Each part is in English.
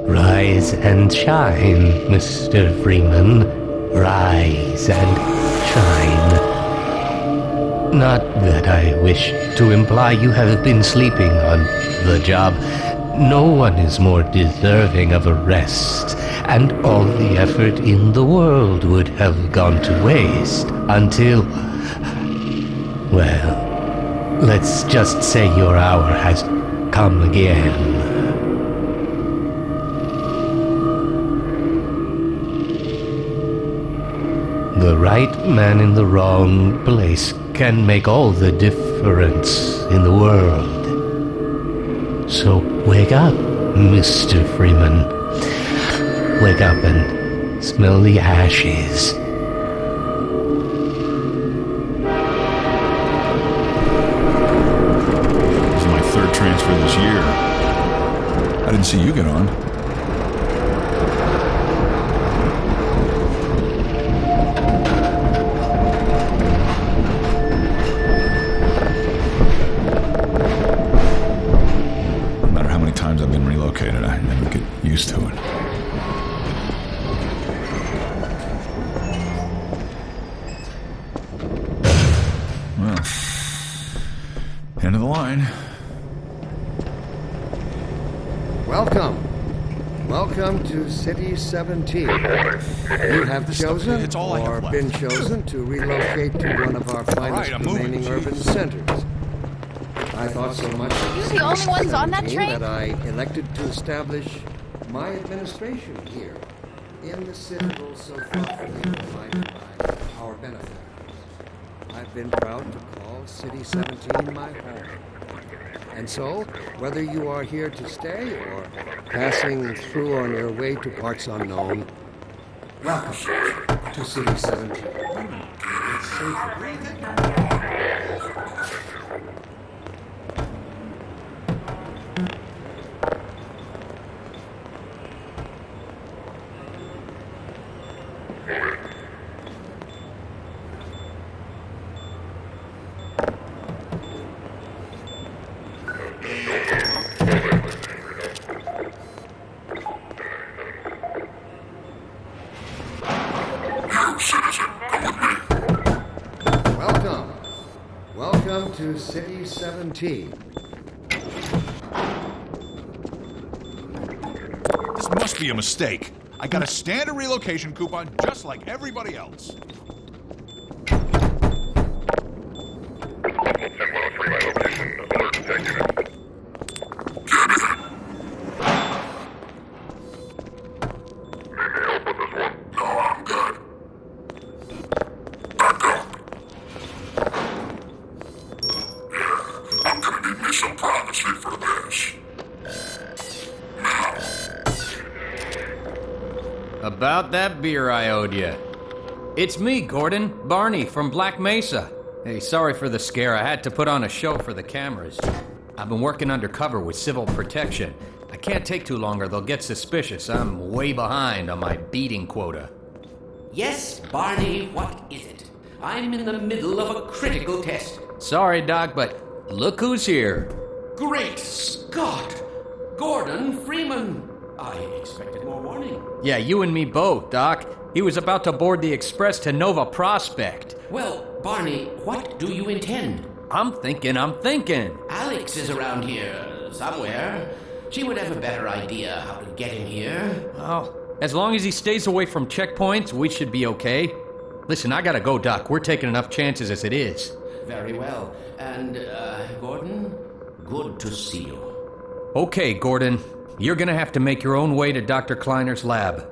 Rise and shine, Mr. Freeman. Rise and shine. Not that I wish to imply you have been sleeping on the job. No one is more deserving of a rest, and all the effort in the world would have gone to waste until... well, let's just say your hour has come again. The right man in the wrong place can make all the difference in the world. So wake up, Mr. Freeman. Wake up and smell the ashes. This is my third transfer this year. I didn't see you get on. I've been relocated, I never get used to it. Well, end of the line. Welcome to City 17. You have chosen or been chosen to relocate to one of our finest remaining urban centers. I thought so much of You the only ones on that train? that I elected to establish my administration here in the citadel so thoughtfully provided by our benefactors. I've been proud to call City 17 my home. And so, whether you are here to stay or passing through on your way to parts unknown, welcome to City 17. It's safer. Welcome to City 17. This must be a mistake. I got a standard relocation coupon just like everybody else. About that beer I owed you. It's me, Gordon, Barney from Black Mesa. Hey, sorry for the scare. I had to put on a show for the cameras. I've been working undercover with civil protection. I can't take too long or they'll get suspicious. I'm way behind on my beating quota. Yes, Barney, what is it? I'm in the middle of a critical test. Sorry, Doc, but look who's here. Great Scott! Gordon Freeman! I expected more warning. Yeah, you and me both, Doc. He was about to board the express to Nova Prospect. Well, Barney, what do you intend? I'm thinking. Alex is around here somewhere. She would have a better idea how to get him here. Well, as long as he stays away from checkpoints, we should be okay. Listen, I gotta go, Doc. We're taking enough chances as it is. Very well. And, Gordon, good to see you. Okay, Gordon. You're gonna have to make your own way to Dr. Kleiner's lab.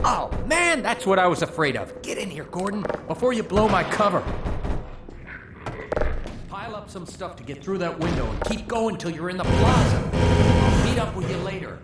Oh, man, that's what I was afraid of. Get in here, Gordon, before you blow my cover. Pile up some stuff to get through that window and keep going till you're in the plaza. I'll meet up with you later.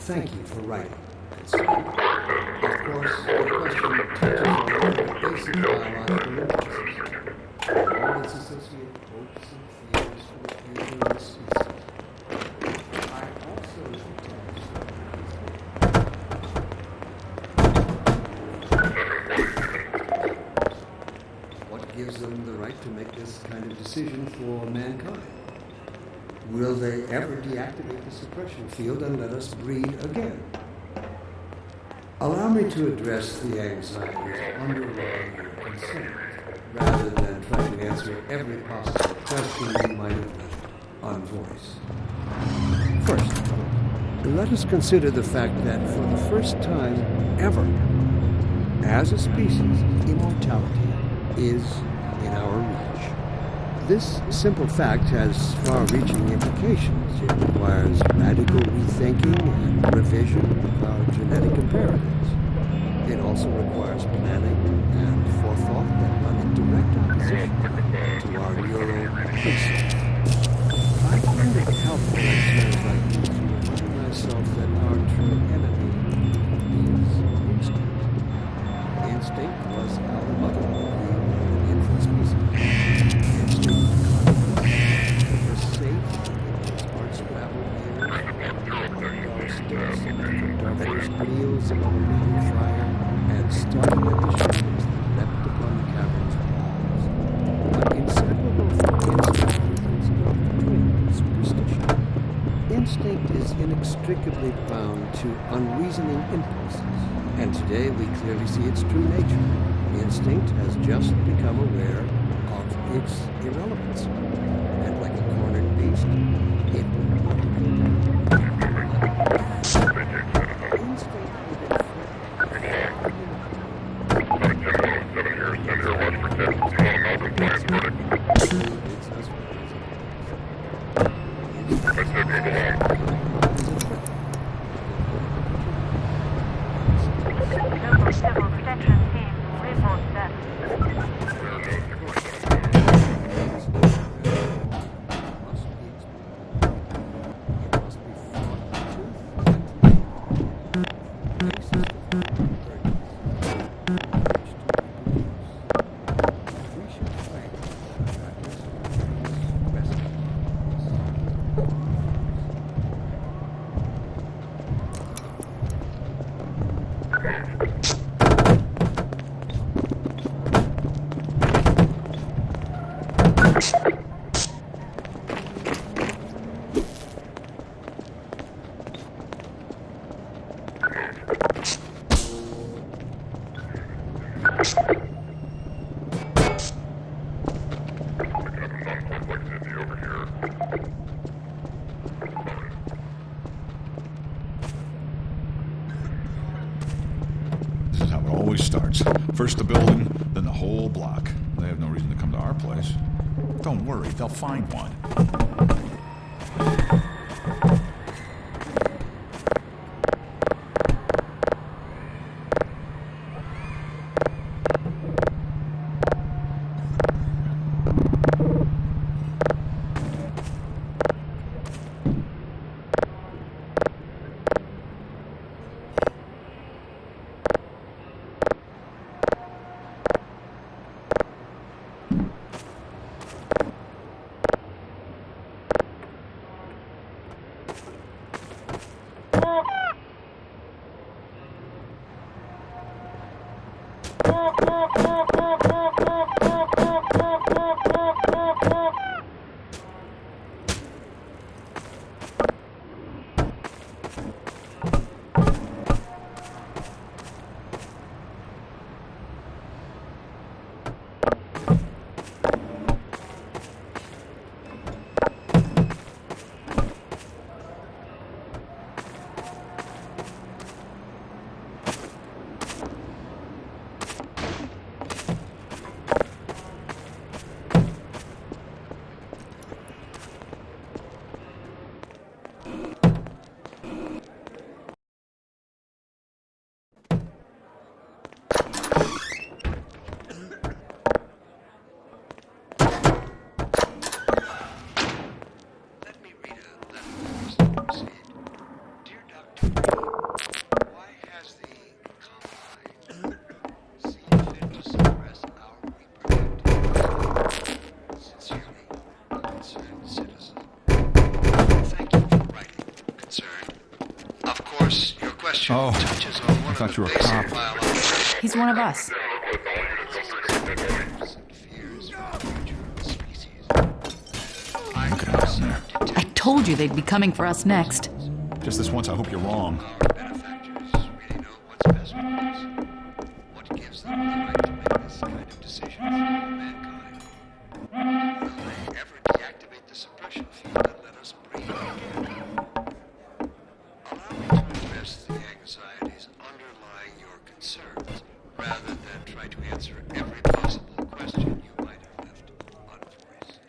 thank you for writing. Of course, the question touches on one of the basic biological impulses. All its associated hopes and fears for the future of the species. I also what gives them the right to make this kind of decision for mankind? Will they ever deactivate the suppression field and let us breed again? Allow me to address the anxieties underlying your concern, rather than trying to answer every possible question you might have left unvoiced. First, let us consider the fact that for the first time ever, as a species, immortality is in our reach. This simple fact has far-reaching implications. It requires radical rethinking and revision of our genetic imperatives. It also requires planning and forethought that run in direct opposition to our neural instincts. I find it helpful at times like these to remind myself that our true enemy is instinct. Instinct was our mother when we were an infant species. Our first meals above a meager fire, and starting at the shadows that leapt upon the cavern's walls. But inseparable from instinct is no twin superstition. Instinct is inextricably bound to unreasoning impulses, and today we clearly see its true nature. Instinct has just become aware of its irrelevance, and like a cornered beast, it will Starts. First the building, then the whole block. They have no reason to come to our place. Don't worry, they'll find one. Oh, I thought you were a cop. He's one of us. Look at him down there. I told you they'd be coming for us next. Just this once, I hope you're wrong. Benefactors really know what's best for us. What gives them the right to make this kind of decision for mankind? Will they ever deactivate the suppression field and let us breathe again? Allow me to address the anxieties underlying your concerns, rather than try to answer every possible question you might have left unvoiced.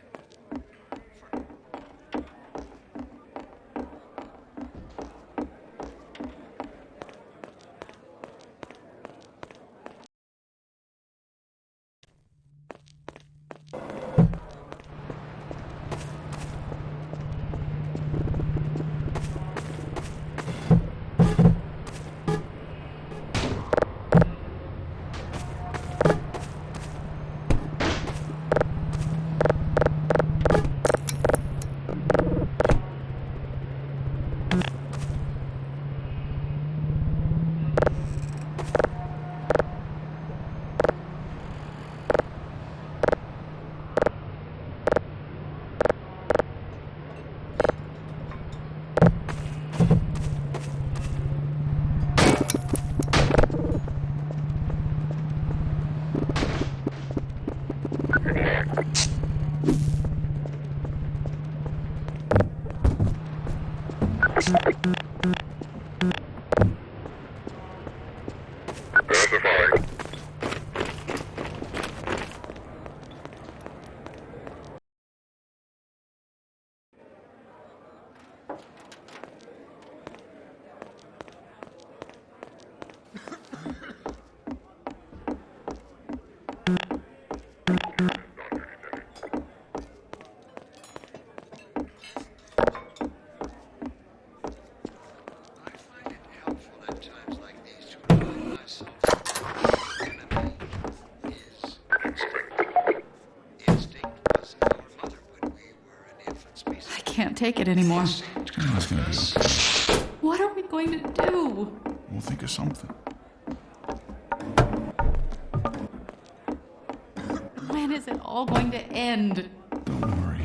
Can't take it anymore. It's gonna be okay. What are we going to do? We'll think of something. When is it all going to end? Don't worry.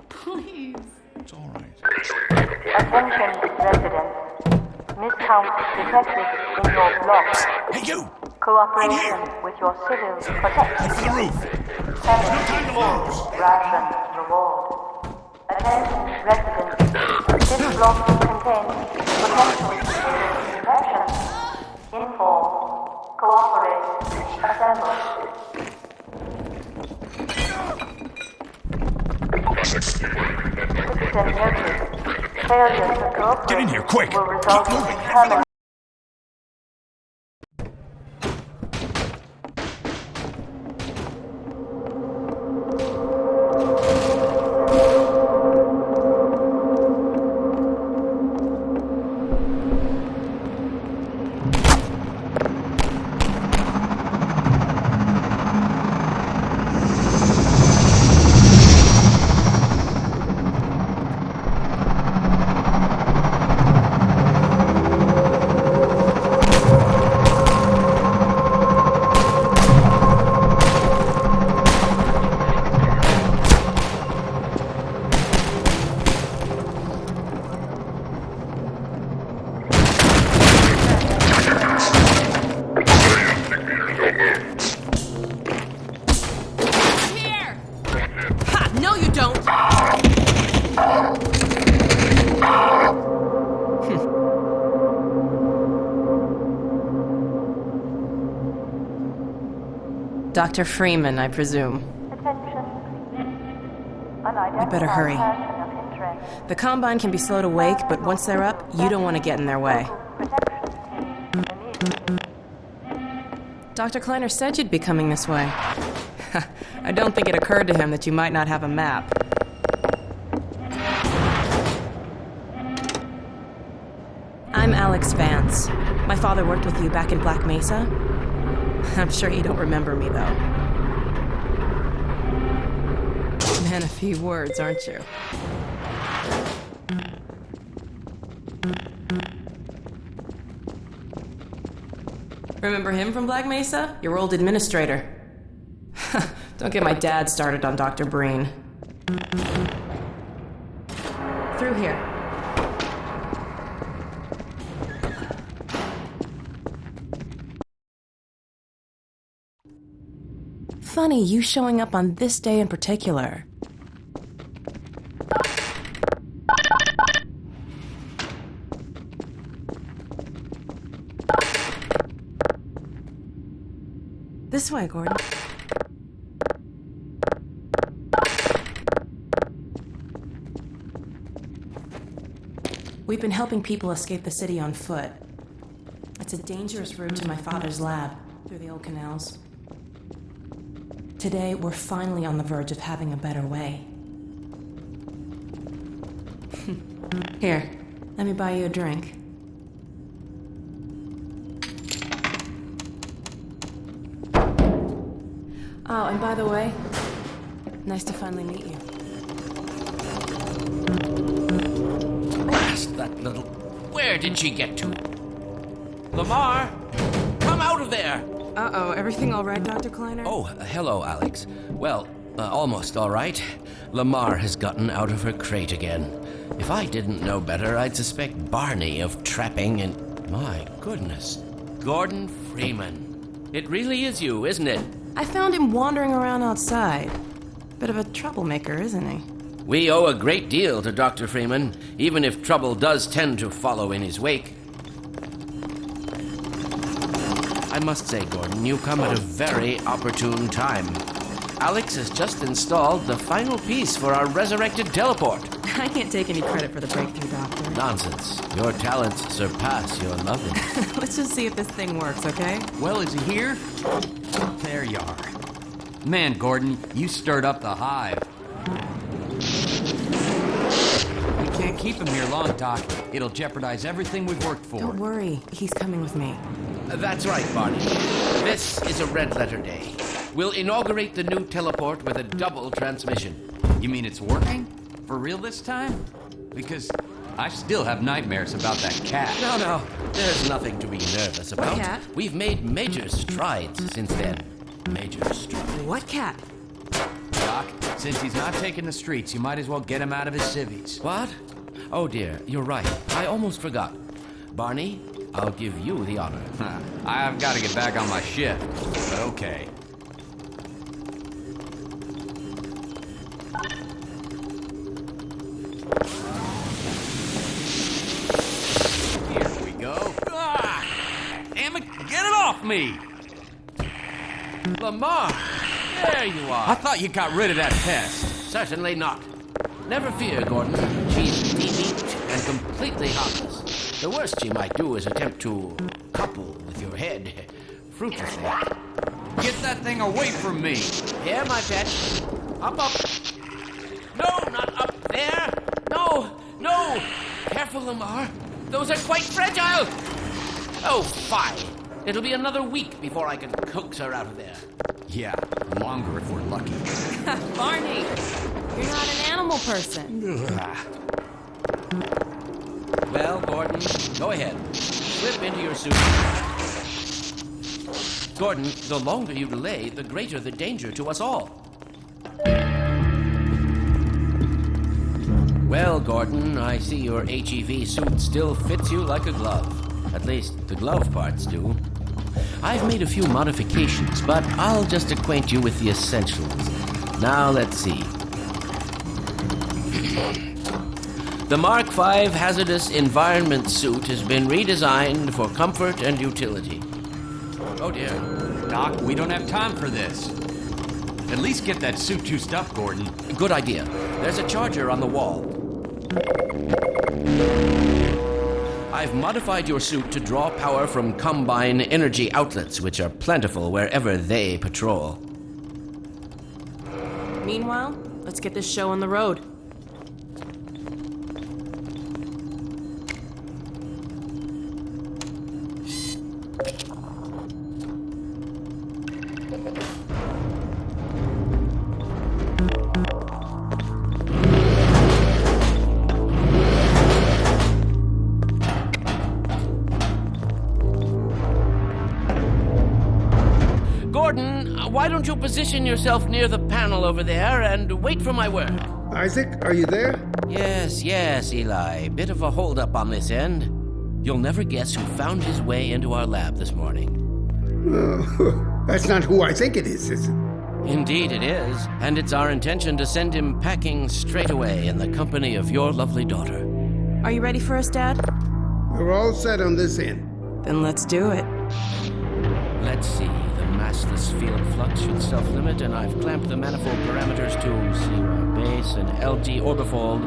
Please. It's all right. Attention residents. Miscount detected in your blocks. Hey, you! Cooperation with your civil protection. For the roof! 7 full ration reward. Attention residents. This block contains potential civil suppression. Inform. Cooperate. Assemble. Citizen notice. Failure to cooperate Get in here, quick! will result Keep in moving! permanent. Dr. Freeman, I presume. Attention. We better hurry. The Combine can be slow to wake, but once they're up, you don't want to get in their way. Dr. Kleiner said you'd be coming this way. I don't think it occurred to him that you might not have a map. I'm Alex Vance. My father worked with you back in Black Mesa. I'm sure you don't remember me, though. Man, a few words, aren't you? Remember him from Black Mesa? Your old administrator. Don't get my dad started on Dr. Breen. Through here. Funny, you showing up on this day in particular. This way, Gordon. We've been helping people escape the city on foot. It's a dangerous route to my father's lab, through the old canals. Today, we're finally on the verge of having a better way. Here, let me buy you a drink. Oh, and by the way, nice to finally meet you. Blast that little... Where did she get to? Lamar! Come out of there! Uh-oh, everything all right, Dr. Kleiner? Oh, hello, Alex. Well, almost all right. Lamar has gotten out of her crate again. If I didn't know better, I'd suspect Barney of trapping and... My goodness. Gordon Freeman. It really is you, isn't it? I found him wandering around outside. Bit of a troublemaker, isn't he? We owe a great deal to Dr. Freeman, even if trouble does tend to follow in his wake. I must say, Gordon, you come at a very opportune time. Alex has just installed the final piece for our resurrected teleport. I can't take any credit for the breakthrough, Doctor. Nonsense. Your talents surpass your loveliness. Let's just see if this thing works, okay? Well, is he here? There you are. Man, Gordon, you stirred up the hive. We can't keep him here long, Doc. It'll jeopardize everything we've worked for. Don't worry, he's coming with me. That's right, Barney. This is a red letter day. We'll inaugurate the new teleport with a double transmission. You mean it's working? For real this time? Because I still have nightmares about that cat. No, there's nothing to be nervous about. What cat? We've made major strides since then. Major strides. What cat? Doc, since he's not taking the streets, you might as well get him out of his civvies. What? Oh dear, you're right. I almost forgot. Barney, I'll give you the honor. I've got to get back on my shift, but okay. Here we go. Ah, damn it, get it off me! Lamar, there you are. I thought you got rid of that pest. Certainly not. Never fear, Gordon. She's de-beaked and completely harmless. The worst she might do is attempt to couple with your head. Fruitlessly. Get that thing away from me! Here, my pet. Up. No, not up there. No. Careful, Lamar. Those are quite fragile. Oh, fine. It'll be another week before I can coax her out of there. Yeah, longer if we're lucky. Barney, you're not an animal person. Well, Gordon, go ahead. Slip into your suit. Gordon, the longer you delay, the greater the danger to us all. Well, Gordon, I see your HEV suit still fits you like a glove. At least, the glove parts do. I've made a few modifications, but I'll just acquaint you with the essentials. Now, let's see. The Mark V Hazardous Environment Suit has been redesigned for comfort and utility. Oh, dear. Doc, we don't have time for this. At least get that suit juiced up, Gordon. Good idea. There's a charger on the wall. I've modified your suit to draw power from Combine energy outlets, which are plentiful wherever they patrol. Meanwhile, let's get this show on the road. don't you position yourself near the panel over there and wait for my word? Isaac, are you there? Yes, Eli. Bit of a holdup on this end. You'll never guess who found his way into our lab this morning. That's not who I think it is it? Indeed it is, and it's our intention to send him packing straight away in the company of your lovely daughter. Are you ready for us, Dad? We're all set on this end. Then let's do it. Let's see. The massless field flux should self-limit, and I've clamped the manifold parameters to Sierra Base and LG Orbifold,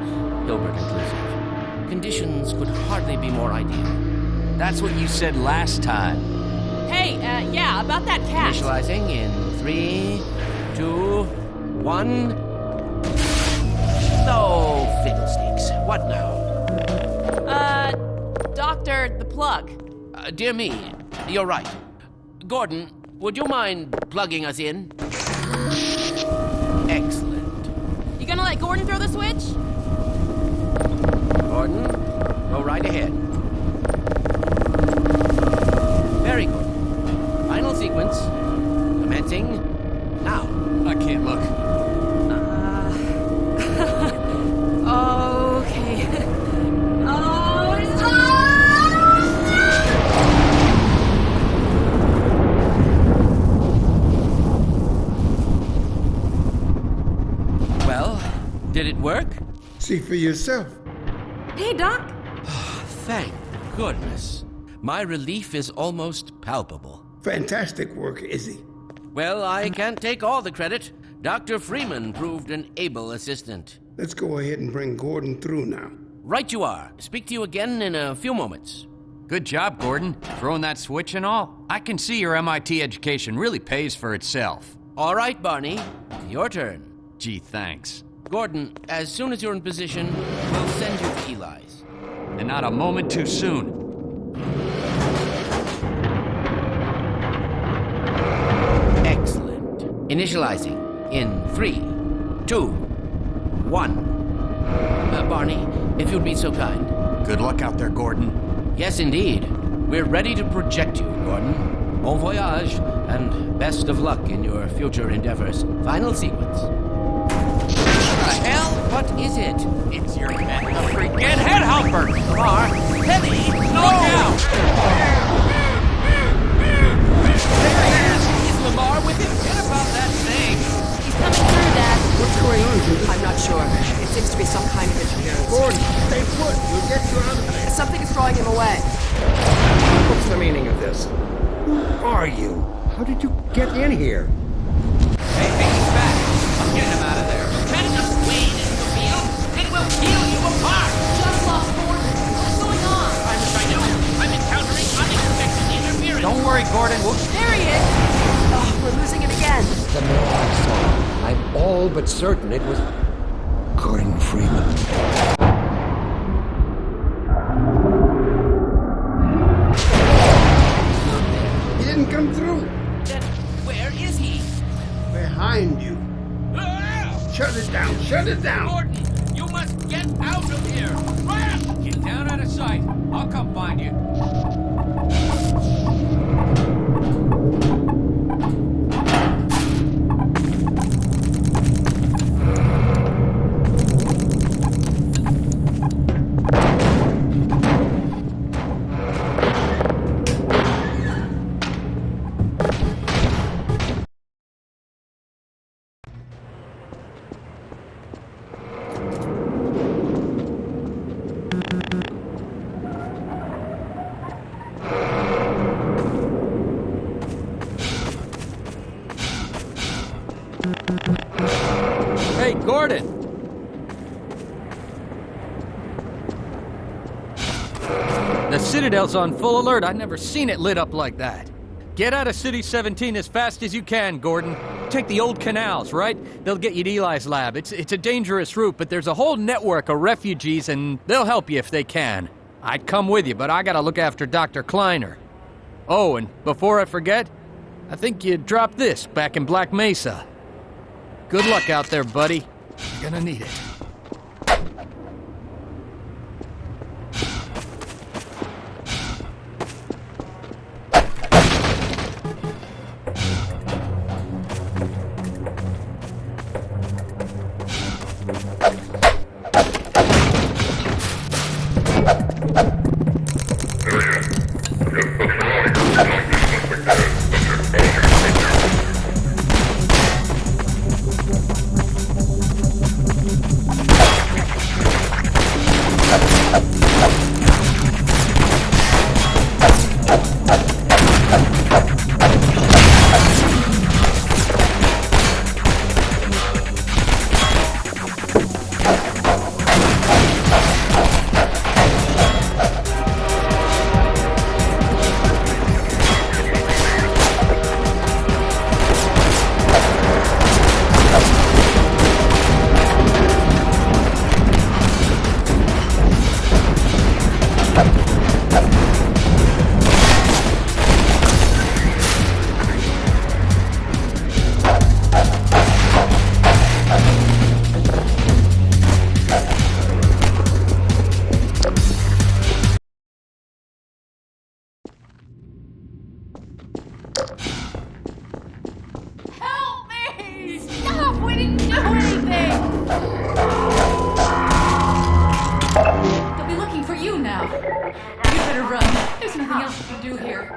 Hilbert inclusive. Conditions could hardly be more ideal. That's what you said last time. Hey, yeah, about that cat. Initializing in 3, 2, 1. No fiddlesticks. What now? Doctor, the plug. Dear me, you're right. Gordon, would you mind plugging us in? Excellent. You gonna let Gordon throw the switch? Gordon, go right ahead. Very good. Final sequence. Commencing now. I can't look. Okay. Well, did it work? See for yourself. Hey, Doc. Thank goodness. My relief is almost palpable. Fantastic work, Izzy. Well, I can't take all the credit. Dr. Freeman proved an able assistant. Let's go ahead and bring Gordon through now. Right you are. Speak to you again in a few moments. Good job, Gordon. Throwing that switch and all. I can see your MIT education really pays for itself. All right, Barney. Your turn. Gee, thanks. Gordon, as soon as you're in position, we'll send you to Eli's. And not a moment too soon. Excellent. Initializing in 3, 2, 1. Barney, if you'd be so kind. Good luck out there, Gordon. Yes, indeed. We're ready to project you, Gordon. Bon voyage, and best of luck in your future endeavors. Final sequence. What the hell? What is it? It's your head, the freaking head helper! Lamar, heavy, slow down! There he is! Is Lamar with him? Get about that thing! He's coming through, Dad. What's going on, Judith? I'm not sure. It seems to be some kind of interference. Gordon, stay put. We'll get you out of there. Something is drawing him away. What's the meaning of this? Who are you? How did you get in here? Hey, he's back. I'm getting him out of there. Letting us wade into the field, it will peel you apart! Just lost Gordon. What's going on? I wish I knew. I'm encountering unexpected interference. Don't worry, Gordon. There he is. Oh, we're losing him again. The more I saw, I'm all but certain it was Gordon Freeman. He didn't come through. Then where is he? Behind you. Ah! Shut it down. Shut it down. Gordon, you must get out of here! Run! Get down out of sight. I'll come find you. Hey, Gordon! The Citadel's on full alert. I've never seen it lit up like that. Get out of City 17 as fast as you can, Gordon. Take the old canals, right? They'll get you to Eli's lab. It's a dangerous route, but there's a whole network of refugees, and they'll help you if they can. I'd come with you, but I gotta look after Dr. Kleiner. Oh, and before I forget, I think you dropped this back in Black Mesa. Good luck out there, buddy. You're gonna need it. Help me! Stop! We didn't do anything! They'll be looking for you now. You better run. There's nothing else you can do here.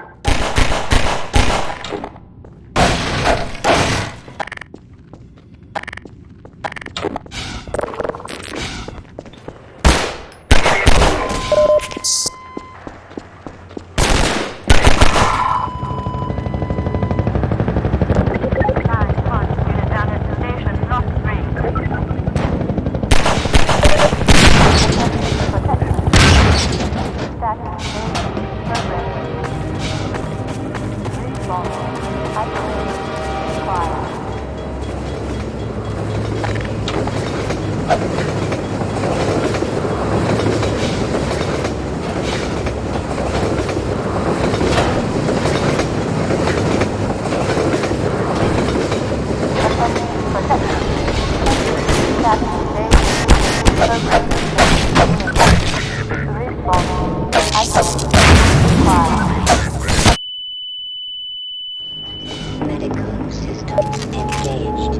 Medical systems engaged.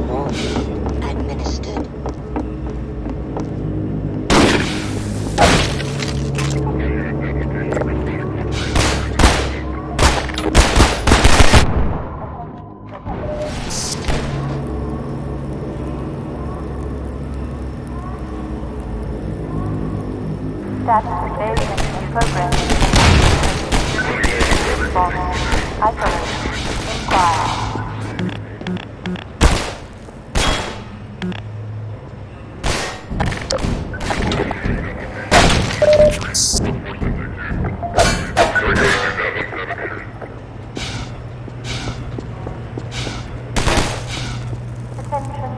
Morphine administered. Status variant program. Isolate. Inquire. Attention.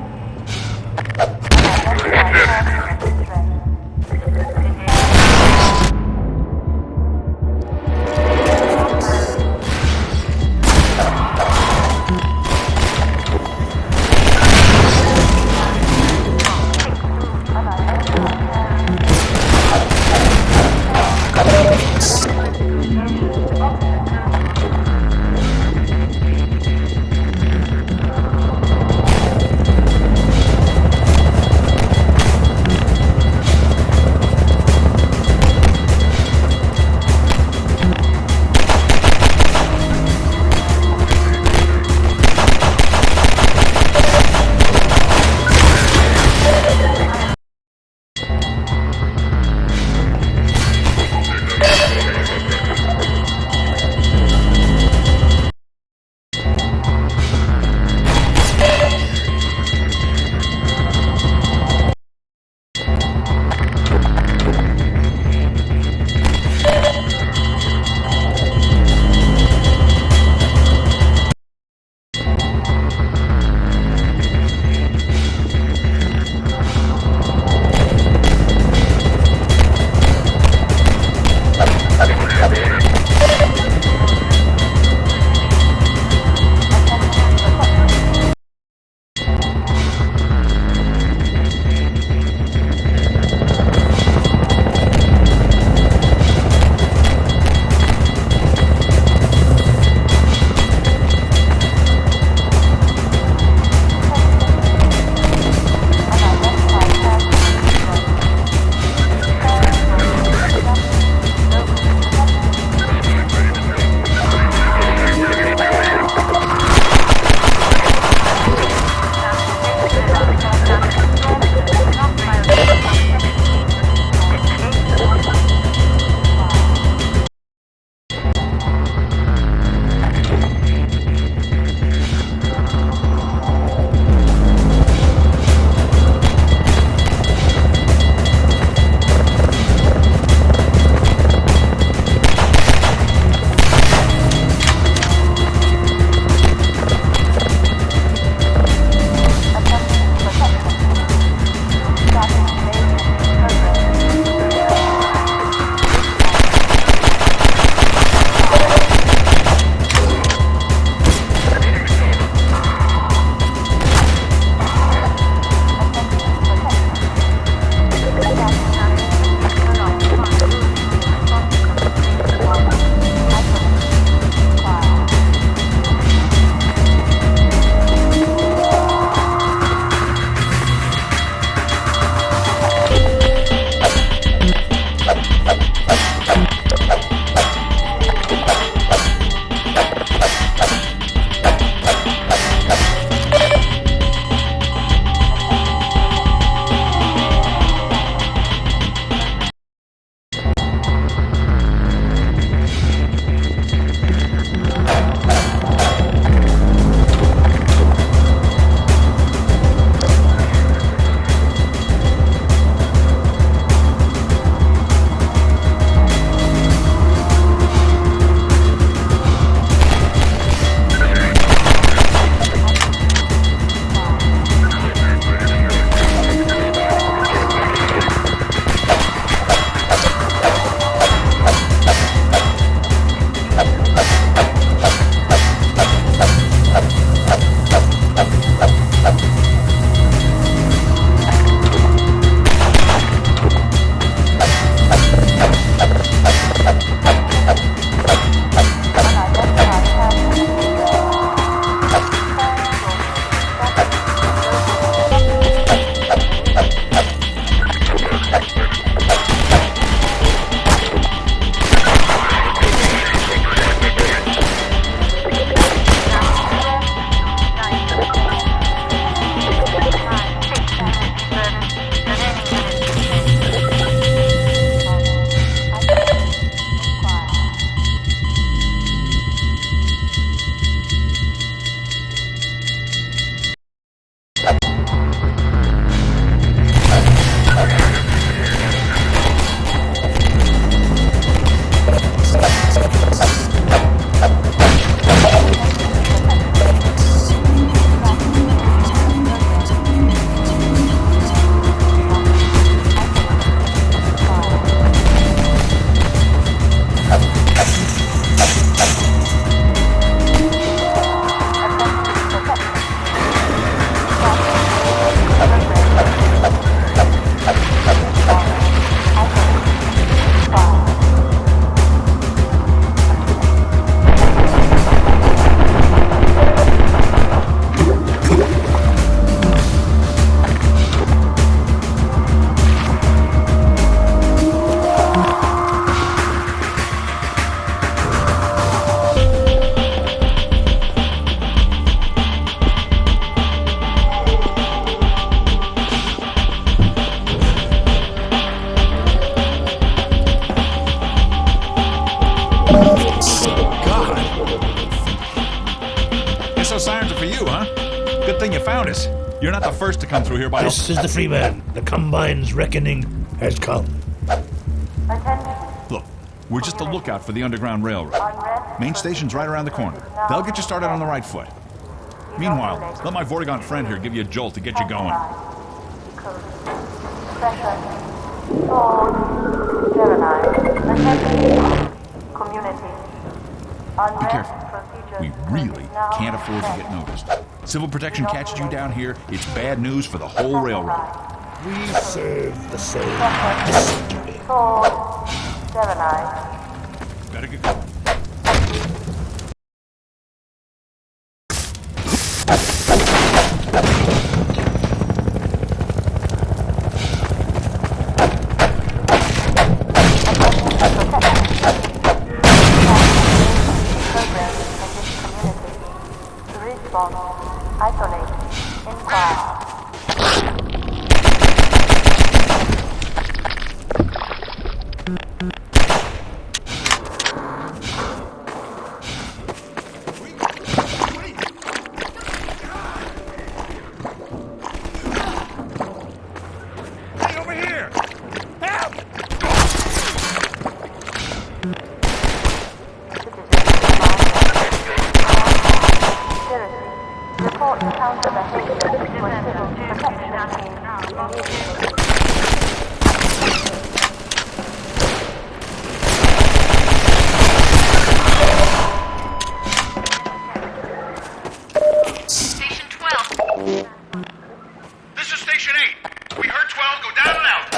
found us. You're not the first to come through here by... This is the Freeman. The Combine's reckoning has come. Look, we're just a lookout for the Underground Railroad. Main station's right around the corner. They'll get you started on the right foot. Meanwhile, let my Vortigaunt friend here give you a jolt to get you going. Be careful. We really can't afford to get noticed. Civil protection catches you down here, it's bad news for the whole railroad. We serve the same mystery. Better get going. Isolate. Inquire. Hey, over here! Help! Report counter behavior for civil protection team. Station 12. This is Station 8. We heard 12 go down and out.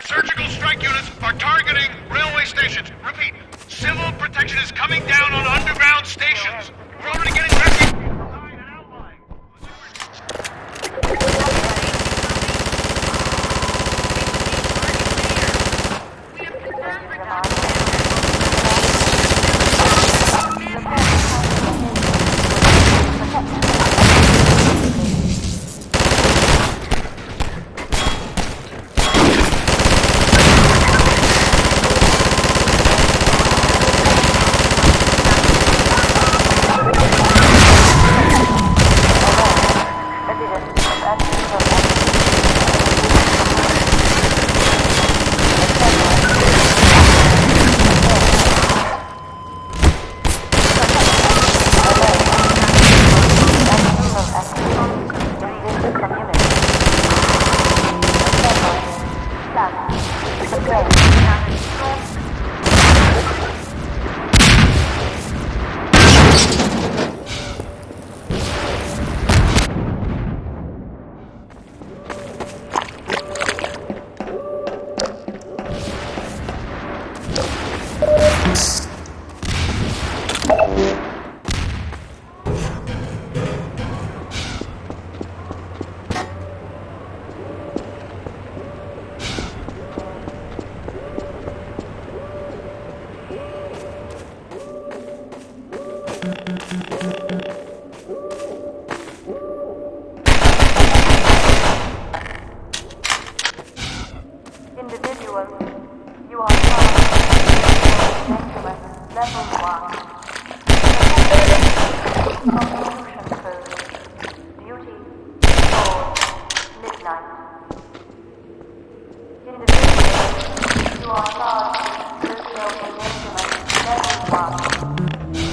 Surgical strike units are targeting railway stations. Repeat, civil protection is coming down on underground stations. We're already getting rescue.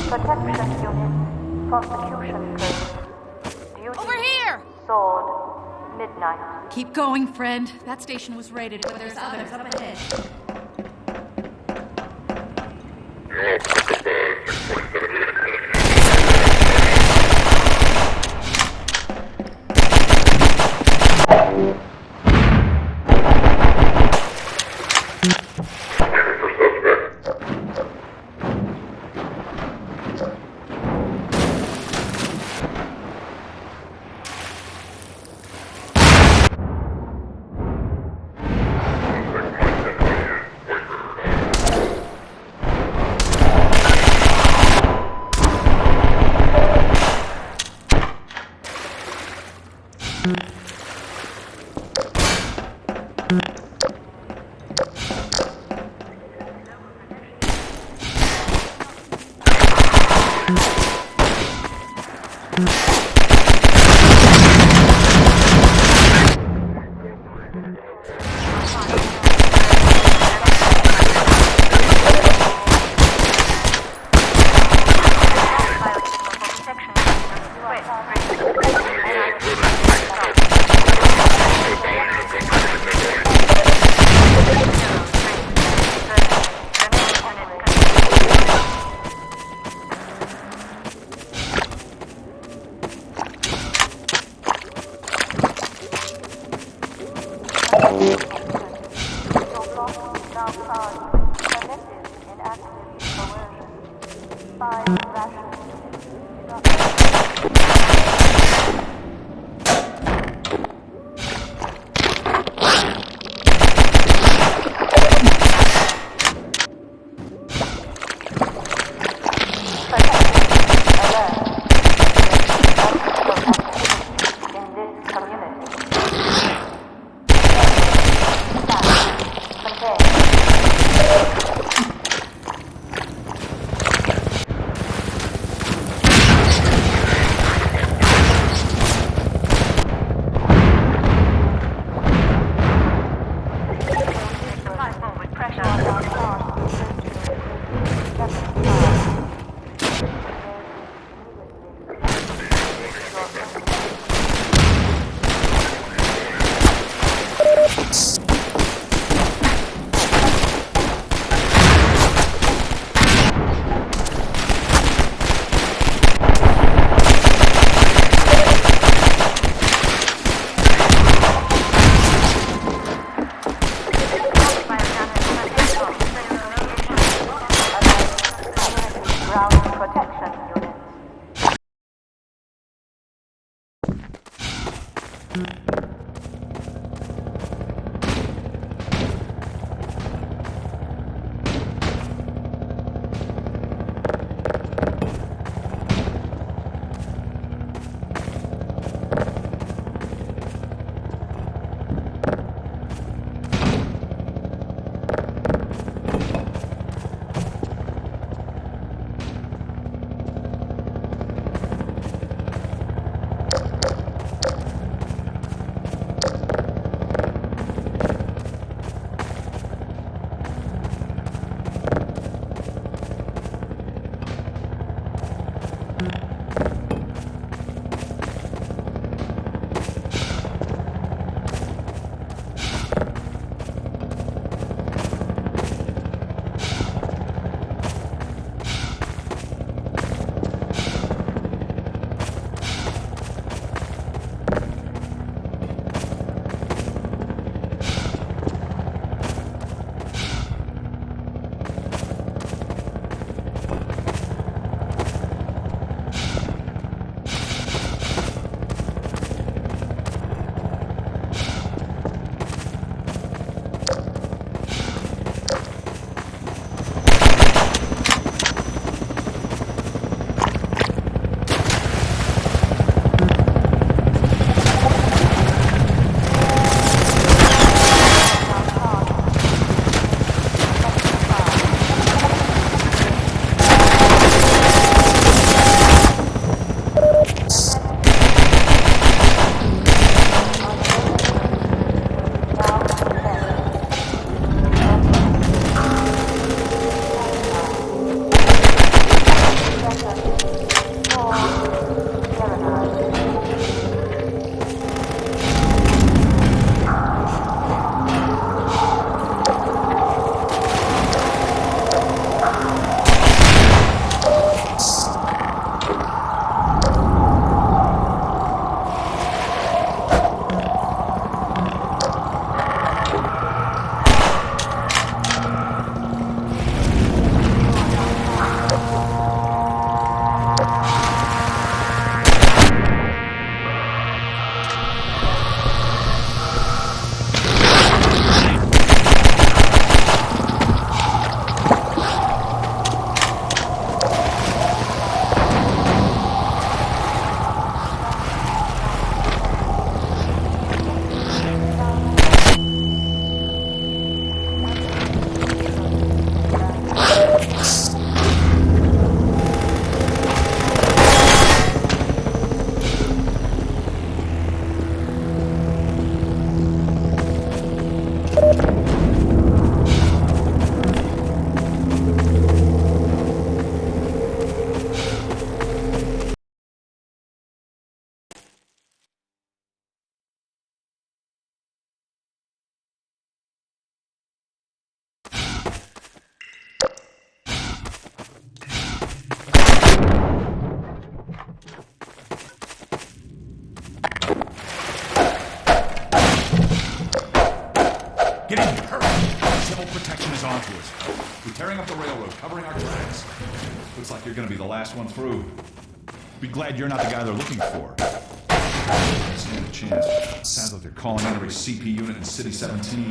Protection unit, prosecution code. Duty. Over here! Sword, midnight. Keep going, friend. That station was raided, but there's others up ahead. Your block is now found. Collective inactive coercion. 5 ration units deducted. tearing up the railroad, covering our tracks. Looks like you're gonna be the last one through. Be glad you're not the guy they're looking for. Stand a chance. Sounds like they're calling in every CP unit in City 17.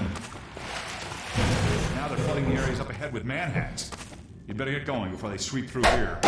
Now they're flooding the areas up ahead with manhats. You better get going before they sweep through here.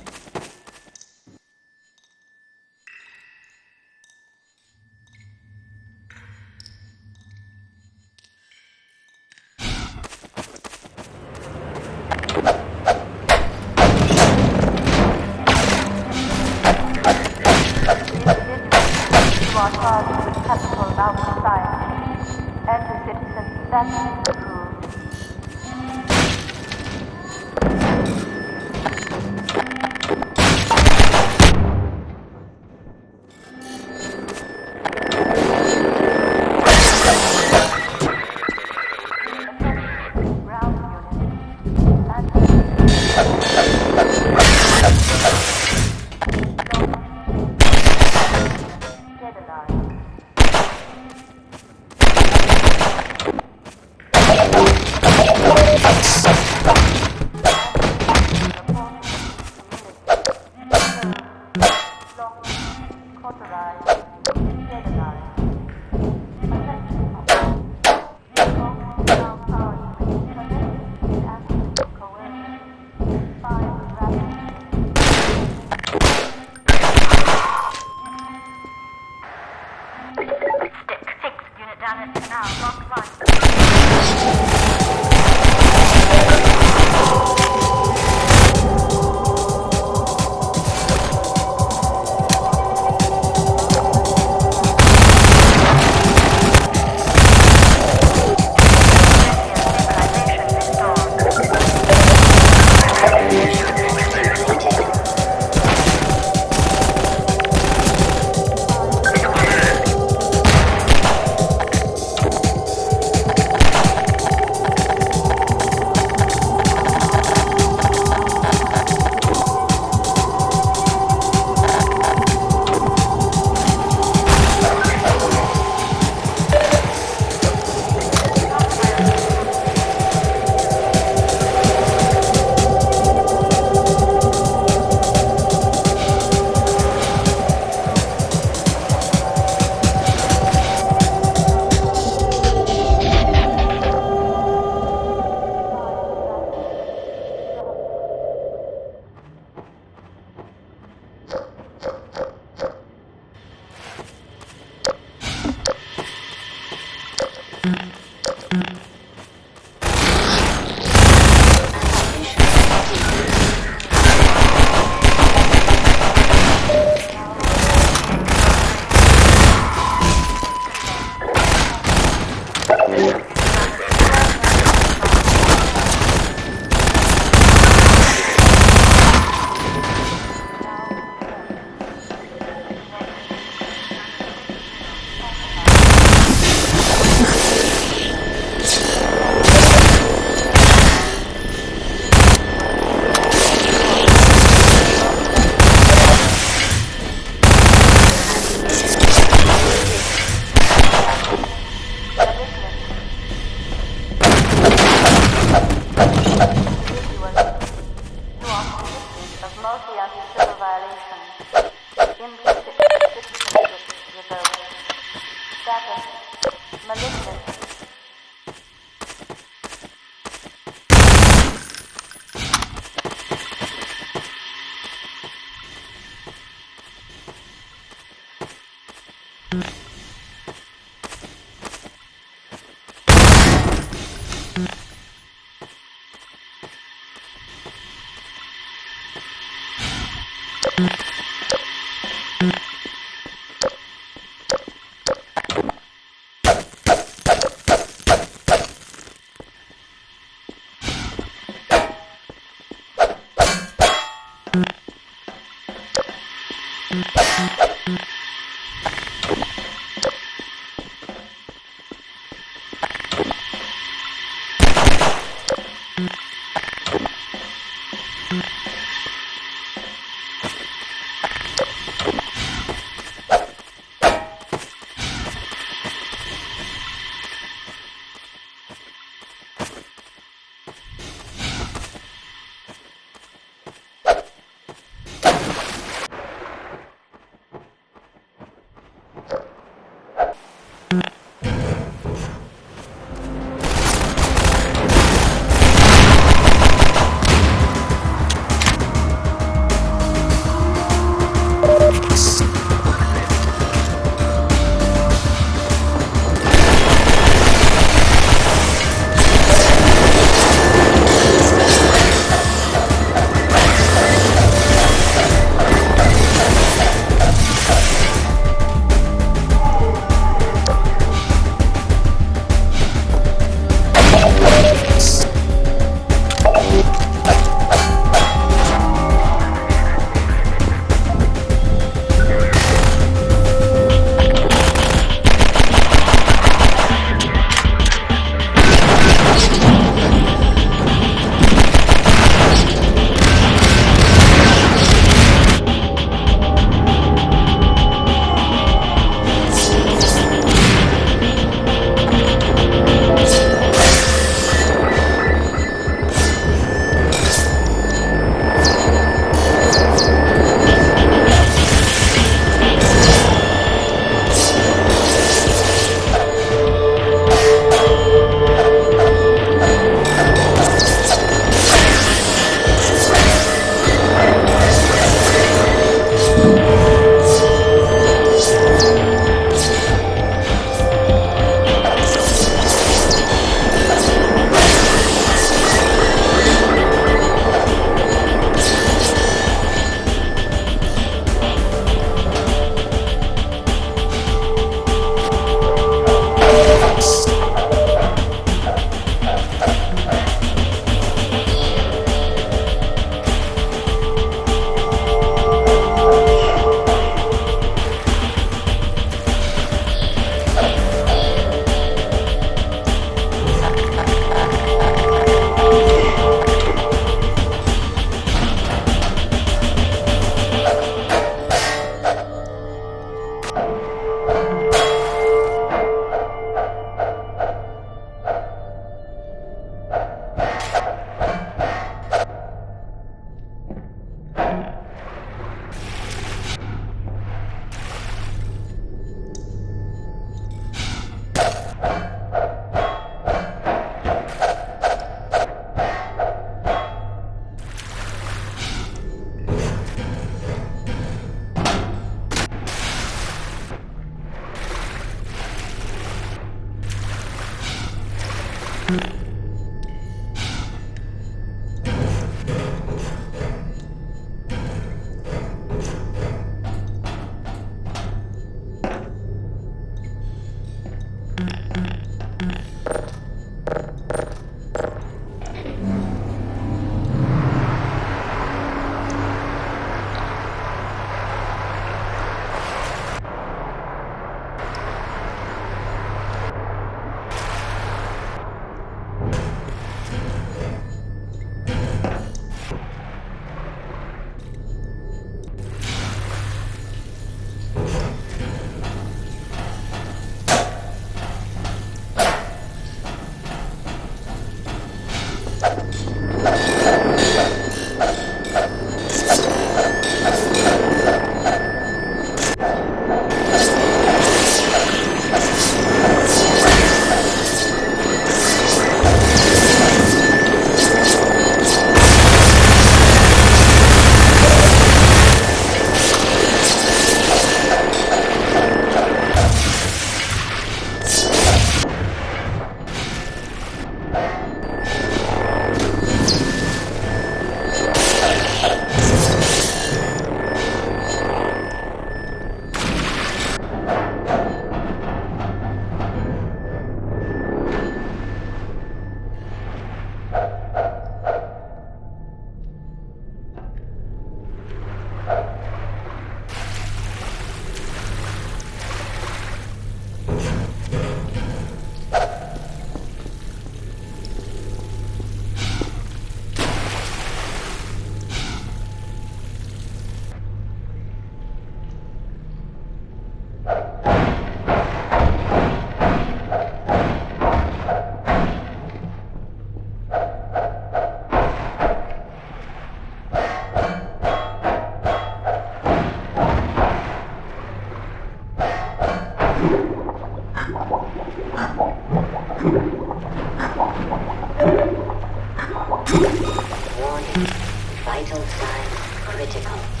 signs critical.